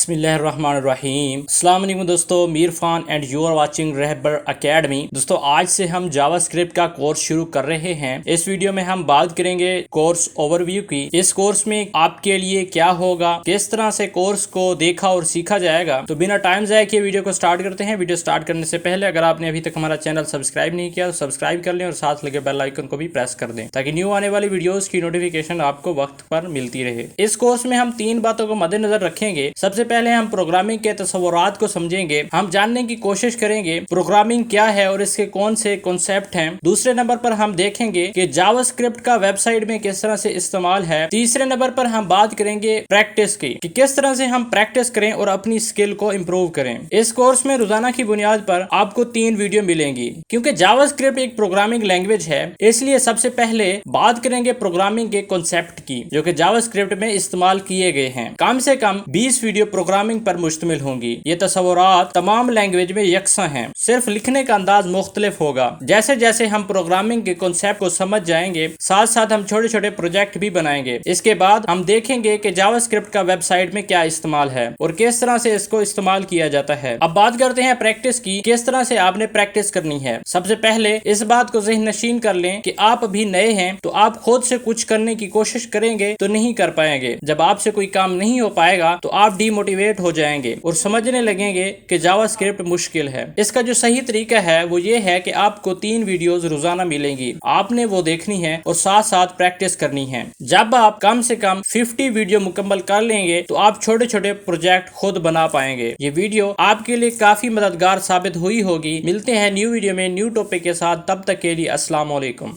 बिस्मिल्लाहिर्रहमानिर्रहीम। अस्सलाम वालेकुम दोस्तों, मीर फान and you are watching Rahbar academy. दोस्तों आज से हम जावास्क्रिप्ट का कोर्स शुरू कर रहे हैं। इस वीडियो में हम बात करेंगे कोर्स ओवरव्यू की। इस कोर्स में आपके लिए क्या होगा, किस तरह से कोर्स को देखा और सीखा जाएगा। तो बिना टाइम ज़ाया किए वीडियो को स्टार्ट करते हैं। वीडियो स्टार्ट करने से पहले अगर आपने अभी तक हमारा चैनल सब्सक्राइब नहीं किया तो सब्सक्राइब कर लें और साथ लगे बेल आइकन को भी प्रेस कर दें ताकि न्यू आने वाली वीडियोस की नोटिफिकेशन आपको वक्त पर मिलती रहे। इस कोर्स में हम 3 बातों को मद्देनजर रखेंगे। सबसे पहले हम प्रोग्रामिंग के तस्वुरात को समझेंगे। हम जानने की कोशिश करेंगे प्रोग्रामिंग क्या है और इसके कौन से कॉन्सेप्ट हैं। दूसरे नंबर पर हम देखेंगे कि जावास्क्रिप्ट का वेबसाइट में किस तरह से इस्तेमाल है। तीसरे नंबर पर हम बात करेंगे प्रैक्टिस की कि किस तरह से हम प्रैक्टिस करें और अपनी स्किल को इम्प्रूव करें। इस कोर्स में रोजाना की बुनियाद पर आपको 3 वीडियो मिलेंगी। क्योंकि जावास्क्रिप्ट एक प्रोग्रामिंग लैंग्वेज है, इसलिए सबसे पहले बात करेंगे प्रोग्रामिंग के कॉन्सेप्ट की जो कि जावास्क्रिप्ट में इस्तेमाल किए गए हैं। कम से कम 20 वीडियो प्रोग्रामिंग पर मुश्तमिल होंगी। ये तस्वुरात तमाम लैंग्वेज में यकसा हैं, सिर्फ लिखने का अंदाज मुख्तलिफ होगा। जैसे जैसे हम प्रोग्रामिंग के कॉन्सेप्ट को समझ जाएंगे, साथ साथ हम छोटे छोटे प्रोजेक्ट भी बनाएंगे। इसके बाद हम देखेंगे कि जावास्क्रिप्ट का वेबसाइट में क्या इस्तेमाल है और किस तरह से इसको इस्तेमाल किया जाता है। अब बात करते हैं प्रैक्टिस की, किस तरह से आपने प्रैक्टिस करनी है। सबसे पहले इस बात को ज़हन नशीन कर लें कि आप अभी नए हैं तो आप खुद से कुछ करने की कोशिश करेंगे तो नहीं कर पाएंगे। जब आपसे कोई काम नहीं हो पाएगा तो आप डीमोटिवेट हो जाएंगे और समझने लगेंगे कि जावास्क्रिप्ट मुश्किल है। इसका जो सही तरीका है वो ये है कि आपको 3 वीडियोस रोजाना मिलेंगी, आपने वो देखनी है और साथ साथ प्रैक्टिस करनी है। जब आप कम से कम 50 वीडियो मुकम्मल कर लेंगे तो आप छोटे छोटे प्रोजेक्ट खुद बना पाएंगे। ये वीडियो आपके लिए काफी मददगार साबित हुई होगी। मिलते हैं न्यू वीडियो में न्यू टॉपिक के साथ, तब तक के लिए अस्सलाम वालेकुम।